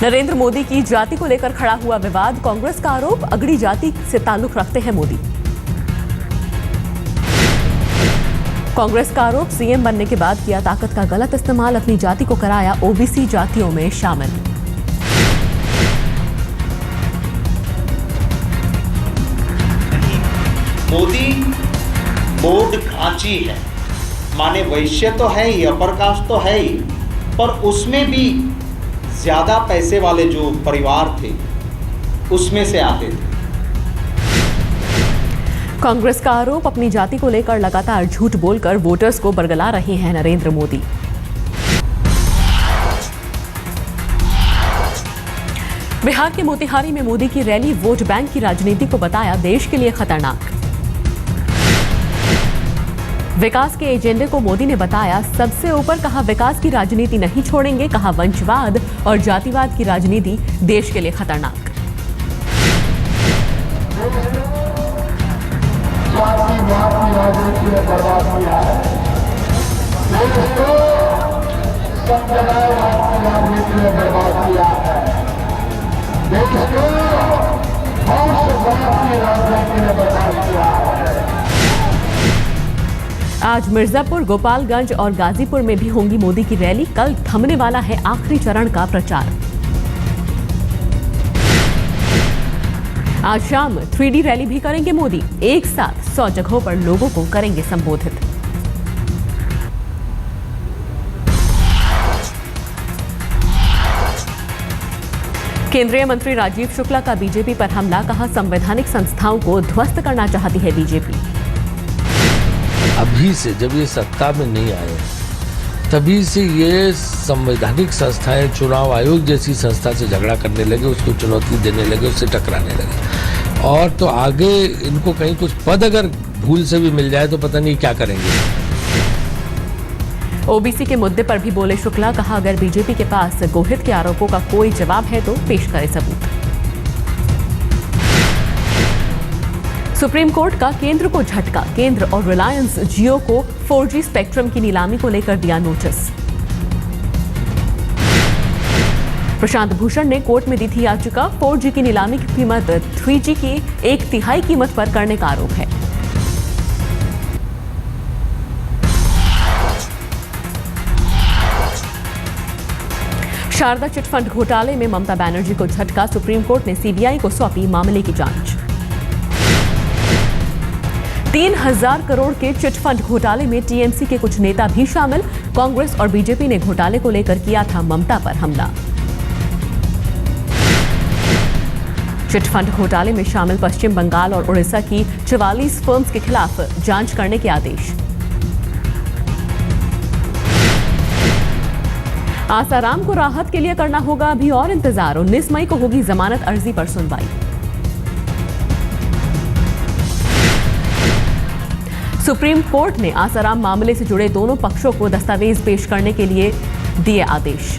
नरेंद्र मोदी की जाति को लेकर खड़ा हुआ विवाद, कांग्रेस का आरोप, अगड़ी जाति से ताल्लुक रखते हैं मोदी। कांग्रेस का आरोप, सीएम बनने के बाद किया ताकत का गलत इस्तेमाल, अपनी जाति को कराया ओबीसी जातियों में शामिल। मोदी बोर्ड खांची है, माने वैश्य तो है ही, अपर कास्ट तो है ही, पर उसमें भी ज्यादा पैसे वाले जो परिवार थे उसमें से आते थे। कांग्रेस का आरोप, अपनी जाति को लेकर लगातार झूठ बोलकर वोटर्स को बरगला रहे हैं नरेंद्र मोदी। बिहार के मोतिहारी में मोदी की रैली, वोट बैंक की राजनीति को बताया देश के लिए खतरनाक। विकास के एजेंडे को मोदी ने बताया सबसे ऊपर, कहा विकास की राजनीति नहीं छोड़ेंगे, कहा वंशवाद और जातिवाद की राजनीति देश के लिए खतरनाक। आज मिर्जापुर, गोपालगंज और गाजीपुर में भी होंगी मोदी की रैली। कल थमने वाला है आखिरी चरण का प्रचार। आज शाम 3D रैली भी करेंगे मोदी। एक साथ 100 जगहों पर लोगों को करेंगे संबोधित। केंद्रीय मंत्री राजीव शुक्ला का बीजेपी पर हमला, कहा संवैधानिक संस्थाओं को ध्वस्त करना चाहती है बीजेपी। अभी से जब ये सत्ता में नहीं आए तभी से ये संवैधानिक संस्थाएं चुनाव आयोग जैसी संस्था से झगड़ा करने लगे, उसको चुनौती देने लगे, उससे टकराने लगे। और तो आगे इनको कहीं कुछ पद अगर भूल से भी मिल जाए तो पता नहीं क्या करेंगे। ओबीसी के मुद्दे पर भी बोले शुक्ला, कहा अगर बीजेपी के पास गोहित के आरोपों का कोई जवाब है तो पेश करे सबूत। सुप्रीम कोर्ट का केंद्र को झटका, केंद्र और रिलायंस जियो को 4G स्पेक्ट्रम की नीलामी को लेकर दिया नोटिस। प्रशांत भूषण ने कोर्ट में दी थी याचिका, 4G की नीलामी की कीमत 3G की 1/3 कीमत पर करने का आरोप है। शारदा चिटफंड घोटाले में ममता बनर्जी को झटका, सुप्रीम कोर्ट ने सीबीआई को सौंपी मामले की जांच। 3000 करोड़ के चिटफंड घोटाले में टीएमसी के कुछ नेता भी शामिल, कांग्रेस और बीजेपी ने घोटाले को लेकर किया था ममता पर हमला। चिटफंड घोटाले में शामिल पश्चिम बंगाल और उड़ीसा की 44 फर्म्स के खिलाफ जांच करने के आदेश। आसाराम को राहत के लिए करना होगा अभी और इंतजार, 19 मई को होगी जमानत अर्जी पर सुनवाई। सुप्रीम कोर्ट ने आसाराम मामले से जुड़े दोनों पक्षों को दस्तावेज पेश करने के लिए दिए आदेश।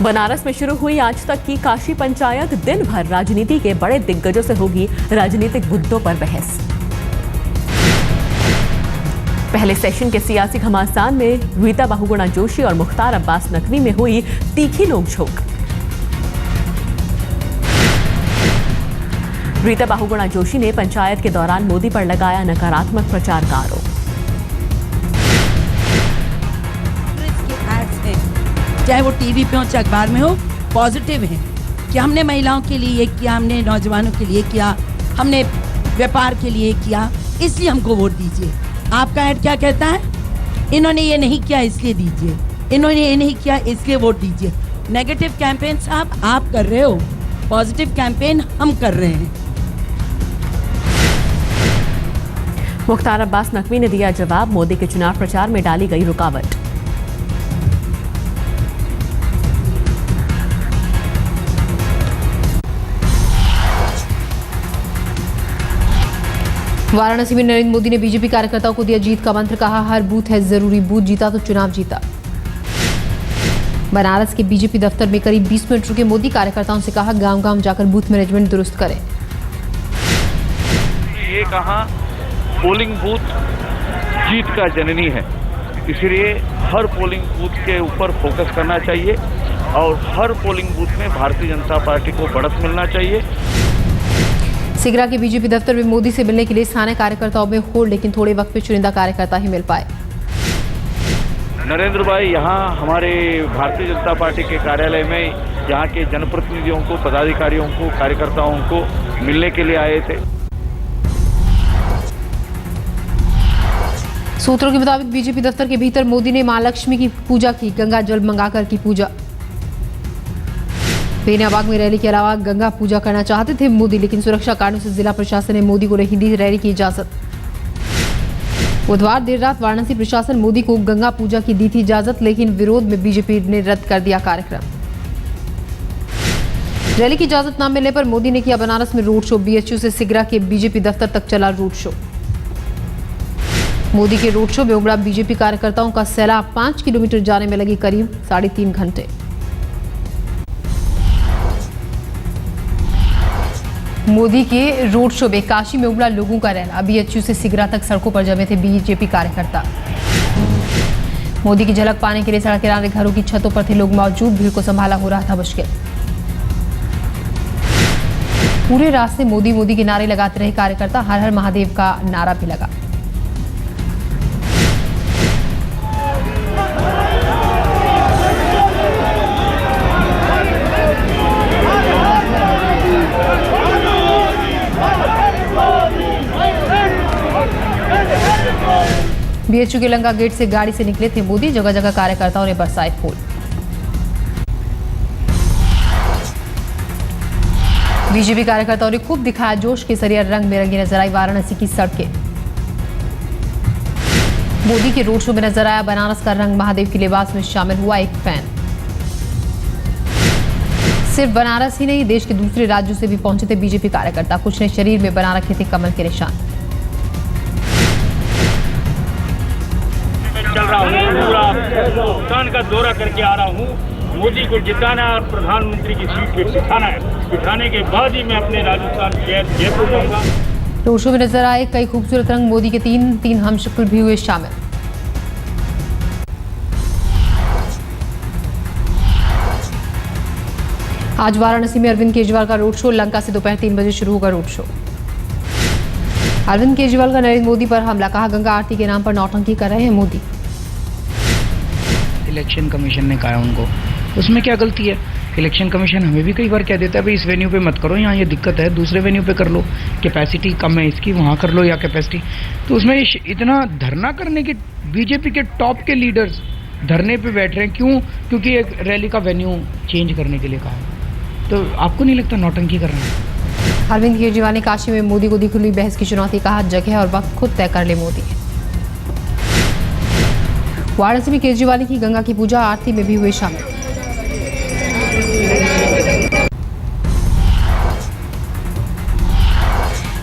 बनारस में शुरू हुई आज तक की काशी पंचायत, दिन भर राजनीति के बड़े दिग्गजों से होगी राजनीतिक मुद्दों पर बहस। पहले सेशन के सियासी घमासान में रीता बहुगुणा जोशी और मुख्तार अब्बास नकवी में हुई तीखी नोकझोंक। रीता बहुगुणा जोशी ने पंचायत के दौरान मोदी पर लगाया नकारात्मक प्रचार का आरोप। चाहे वो टीवी पे हो चाहे अखबार में हो, पॉजिटिव है कि हमने महिलाओं के लिए ये किया, हमने नौजवानों के लिए किया, हमने व्यापार के लिए किया, इसलिए हमको वोट दीजिए। आपका ऐड क्या कहता है? इन्होंने ये नहीं किया इसलिए दीजिए, इन्होंने ये नहीं किया इसलिए वोट दीजिए। नेगेटिव कैंपेन साहब आप कर रहे हो, पॉजिटिव कैंपेन हम कर रहे हैं। मुख्तार अब्बास नकवी ने दिया जवाब, मोदी के चुनाव प्रचार में डाली गई रुकावट। वाराणसी में नरेंद्र मोदी ने बीजेपी कार्यकर्ताओं को दिया जीत का मंत्र, कहा हर बूथ है जरूरी, बूथ जीता तो चुनाव जीता। बनारस के बीजेपी दफ्तर में करीब 20 मिनट रुके मोदी, कार्यकर्ताओं से कहा गांव-गांव जाकर बूथ मैनेजमेंट दुरुस्त करें। ये कहा पोलिंग बूथ जीत का जननी है, इसलिए हर पोलिंग बूथ के ऊपर फोकस करना चाहिए और हर पोलिंग बूथ में भारतीय जनता पार्टी को बढ़त मिलना चाहिए। सिगरा के बीजेपी दफ्तर में मोदी से मिलने के लिए स्थानीय कार्यकर्ताओं में होड़, लेकिन थोड़े वक्त में चुनिंदा कार्यकर्ता ही मिल पाए। नरेंद्र भाई यहाँ हमारे भारतीय जनता पार्टी के कार्यालय में यहाँ के जनप्रतिनिधियों को, पदाधिकारियों को, कार्यकर्ताओं को मिलने के लिए आए थे। सूत्रों के मुताबिक बीजेपी दफ्तर के भीतर मोदी ने मां लक्ष्मी की पूजा की, गंगा जल मंगाकर की पूजा। बेनियाबाग में रैली के अलावा गंगा पूजा करना चाहते थे मोदी, लेकिन सुरक्षा कारणों से जिला प्रशासन ने मोदी को नहीं दी रैली की इजाजत। बुधवार देर रात वाराणसी प्रशासन मोदी को गंगा पूजा की दी थी इजाजत, लेकिन विरोध में बीजेपी ने रद्द कर दिया कार्यक्रम। रैली की इजाजत न मिलने पर मोदी ने किया बनारस में रोड शो। बीएचयू से सिगरा के बीजेपी दफ्तर तक चला रोड शो। मोदी के रोड शो में उमड़ा बीजेपी कार्यकर्ताओं का सैलाब। 5 किलोमीटर जाने में लगी करीब 3.5 घंटे। मोदी के रोड शो में काशी में उमड़ा लोगों का रैला। बीएचयू से सिगरा तक सड़कों पर जमे थे बीजेपी कार्यकर्ता। मोदी की झलक पाने के लिए सड़क किनारे घरों की छतों पर थे लोग मौजूद। भीड़ को संभाला हो रहा था मुश्किल। पूरे रास्ते मोदी मोदी के नारे लगाते रहे कार्यकर्ता। हर हर महादेव का नारा भी लगा। बीएचयू के लंका गेट से गाड़ी से निकले थे मोदी। जगह जगह कार्यकर्ताओं ने बरसाए फूल। बीजेपी कार्यकर्ताओं ने खूब दिखाया जोश। केसरिया रंग में रंगी नजर आई वाराणसी की सड़कें। मोदी के रोड शो में नजर आया बनारस का रंग। महादेव के लिबास में शामिल हुआ एक फैन। सिर्फ बनारस ही नहीं, देश के दूसरे राज्यों से भी पहुंचे थे बीजेपी कार्यकर्ता। कुछ ने शरीर में बना रखे थे कमल के निशान। चल रहा हूँ, पूरा हिंदुस्तान का दौरा करके आ रहा हूँ। मोदी को जिताना और प्रधानमंत्री की सीट पे बिठाने के बाद ही मैं अपने राजस्थान शहर जयपुर जाऊंगा। रोड शो में नजर आए कई खूबसूरत रंग। मोदी के तीन हमशक्ल भी हुए शामिल। आज वाराणसी में अरविंद केजरीवाल का रोड शो। लंका से दोपहर 3 बजे शुरू होगा रोड शो। अरविंद केजरीवाल का नरेंद्र मोदी पर हमला। कहा गंगा आरती के नाम पर नौटंकी कर रहे हैं मोदी। इलेक्शन कमीशन ने कहा उनको, उसमें क्या गलती है? इलेक्शन कमीशन हमें भी कई बार कह देता है भाई इस वेन्यू पे मत करो, यहाँ ये दिक्कत है, दूसरे वेन्यू पे कर लो, कैपेसिटी कम है इसकी, वहाँ कर लो या कैपेसिटी। तो उसमें इतना धरना करने के बीजेपी के टॉप के लीडर्स धरने पे बैठ रहे हैं, क्यों? क्योंकि एक रैली का वेन्यू चेंज करने के लिए कहा। तो आपको नहीं लगता नौटंकी कर रहे हैं? अरविंद केजरीवाल ने काशी में मोदी को दी खुली बहस की चुनौती। कहा जगह और वक्त खुद तय कर ले मोदी। वाराणसी में केजरीवाल की गंगा की पूजा आरती में भी हुए शामिल।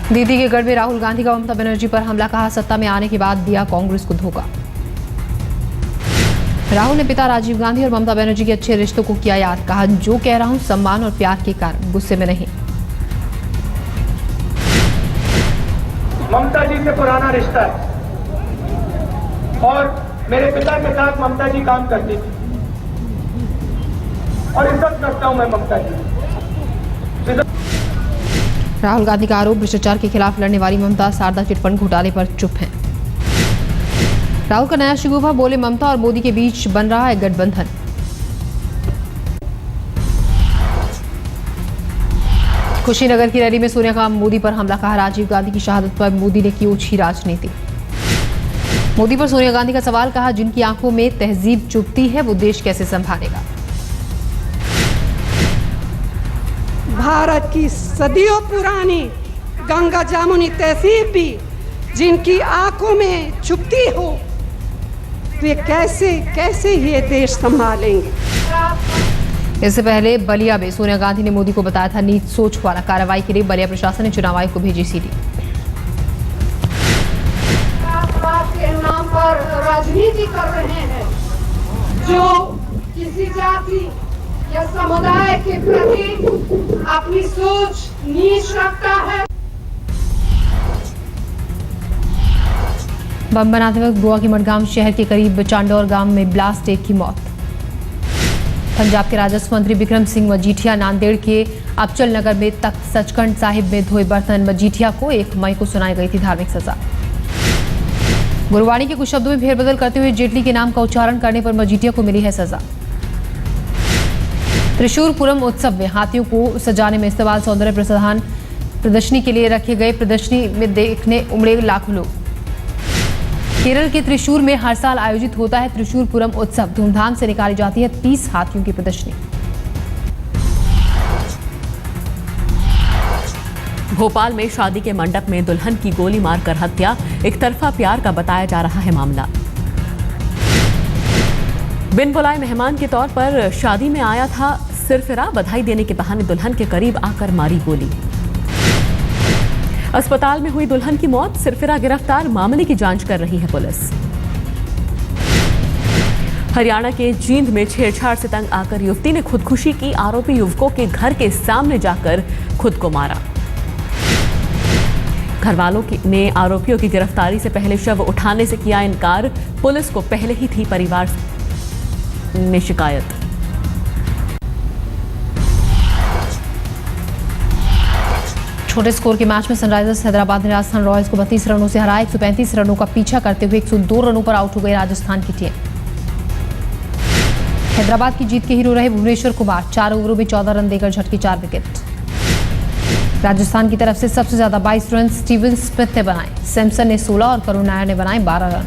दीदी के गढ़ में राहुल गांधी का ममता बनर्जी पर हमला। कहा सत्ता में आने के बाद दिया कांग्रेस को धोखा। राहुल ने पिता राजीव गांधी और ममता बनर्जी के अच्छे रिश्तों को किया याद। कहा जो कह रहा हूं सम्मान और प्यार के कारण, गुस्से में नहीं। ममता जी से पुराना रिश्ता है और मेरे पिता के साथ ममता जी काम करती थी और इज्जत करता हूं मैं ममता जी। राहुल गांधी का आरोप, भ्रष्टाचार के खिलाफ लड़ने वाली ममता शारदा चिटफंड घोटाले पर चुप हैं। राहुल का नया शिगुफा, बोले ममता और मोदी के बीच बन रहा है गठबंधन। कुशीनगर की रैली में सोनिया का मोदी पर हमला। कहा राजीव गांधी की शहादत पर मोदी ने की ओछी राजनीति। मोदी पर सोनिया गांधी का सवाल। कहा जिनकी आंखों में तहजीब चुभती है वो देश कैसे संभालेगा। भारत की सदियों पुरानी गंगा जामुनी तहजीब भी जिनकी आंखों में चुभती हो, वे कैसे ये देश संभालेंगे। इससे पहले बलिया में सोनिया गांधी ने मोदी को बताया था नीच सोच वाला। कार्रवाई के लिए बलिया प्रशासन ने चुनाव आयोग को भेजी सीडी। के नाम पर राजनीति कर रहे हैं, जो किसी जाति या समुदाय के प्रति अपनी सोच नीच रखता है। बम बनाते वक्त गोवा के मडगांव शहर के करीब चांडौर गांव में ब्लास्ट, एक की मौत। पंजाब के राजस्व मंत्री बिक्रम सिंह मजीठिया नांदेड़ के अबचल नगर में तख्त सचखंड साहिब में धोए बर्तन। मजीठिया को 1 मई को सुनाई गई थी धार्मिक सजा। गुरवाणी के कुछ शब्दों में फेरबदल करते हुए जेटली के नाम का उच्चारण करने पर मजीठिया को मिली है सजा। त्रिशूरपुरम उत्सव में हाथियों को सजाने में इस्तेमाल सौंदर्य प्रसाधन प्रदर्शनी के लिए रखे गए। प्रदर्शनी में देखने उमड़े लाखों लोग। केरल के त्रिशूर में हर साल आयोजित होता है त्रिशूरपुरम उत्सव। धूमधाम से निकाली जाती है 30 हाथियों की प्रदर्शनी। भोपाल में शादी के मंडप में दुल्हन की गोली मारकर हत्या, एक तरफा प्यार का बताया जा रहा है मामला। बिन बुलाए मेहमान के तौर पर शादी में आया था सिरफिरा, बधाई देने के बहाने दुल्हन के करीब आकर मारी गोली। अस्पताल में हुई दुल्हन की मौत, सिरफिरा गिरफ्तार, मामले की जांच कर रही है पुलिस। हरियाणा के जींद में छेड़छाड़ से तंग आकर युवती ने खुदकुशी की। आरोपी युवकों के घर के सामने जाकर खुद को मारा। घरवालों ने आरोपियों की गिरफ्तारी से पहले शव उठाने से किया इनकार। पुलिस को पहले ही थी परिवार ने शिकायत। छोटे स्कोर के मैच में सनराइजर्स हैदराबाद ने राजस्थान रॉयल्स को 32 रनों से हराया। 135 रनों का पीछा करते हुए 102 रनों पर आउट हो गई राजस्थान की टीम। हैदराबाद की जीत के हीरो रहे भुवनेश्वर कुमार। 4 ओवरों में 14 रन देकर झटके 4 विकेट। राजस्थान की तरफ से सबसे ज्यादा 22 रन स्टीवन स्मिथ ने बनाए। सैमसन ने 16 और करुण नायर ने बनाए 12 रन।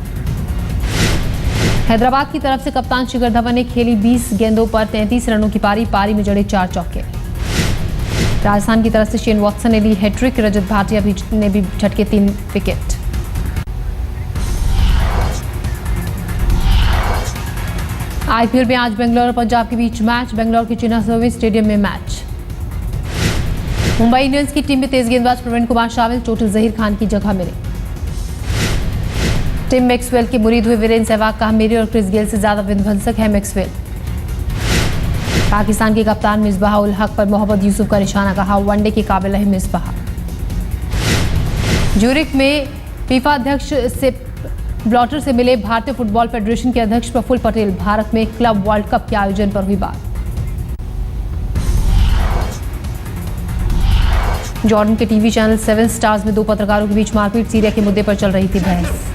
हैदराबाद की तरफ से कप्तान शिखर धवन ने खेली 20 गेंदों पर 33 रनों की पारी में जड़े 4 चौके। राजस्थान की तरफ से शेन वॉटसन ने ली हैट्रिक। रजत भाटिया ने भी झटके 3 विकेट। आईपीएल में आज बेंगलोर और पंजाब के बीच मैच। बेंगलोर के चिन्ना सर्विस स्टेडियम में मैच। मुंबई इंडियंस की टीम में तेज गेंदबाज प्रवीण कुमार शामिल। चोटिल जहीर खान की जगह मिले। टिम मैक्सवेल के मुरीद हुए वीरेंद्र सहवाग कहा, मेरे और क्रिस गेल से ज्यादा विध्वंसक है मैक्सवेल। पाकिस्तान के कप्तान मिसबाह उल हक पर मोहम्मद यूसुफ का निशाना, कहा वनडे के काबिल है मिसबाह। ज्यूरिख में फीफा अध्यक्ष से ब्लॉटर से मिले भारतीय फुटबॉल फेडरेशन के अध्यक्ष प्रफुल्ल पटेल। भारत में क्लब वर्ल्ड कप के आयोजन पर हुई बात। जॉर्डन के टीवी चैनल 7 स्टार्स में 2 पत्रकारों के बीच मारपीट। सीरिया के मुद्दे पर चल रही थी बहस।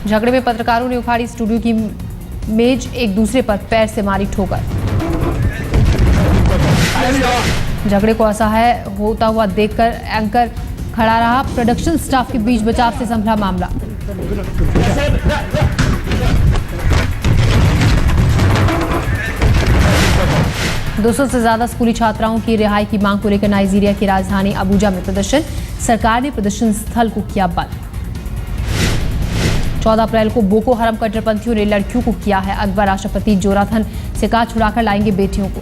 झगड़े में पत्रकारों ने उखाड़ी स्टूडियो की मेज, एक दूसरे पर पैर से मारी ठोकर। झगड़े को असहाय होता हुआ देखकर एंकर खड़ा रहा। प्रोडक्शन स्टाफ के बीच बचाव से संभला मामला। 200 से ज्यादा स्कूली छात्राओं की रिहाई की मांग को लेकर नाइजीरिया की राजधानी अबुजा में प्रदर्शन। सरकार ने प्रदर्शन स्थल को किया बंद। 14 अप्रैल को बोको हरम कट्टरपंथियों ने लड़कियों को किया है अगवा। राष्ट्रपति जोनाथन से कहा छुड़ाकर लाएंगे बेटियों को।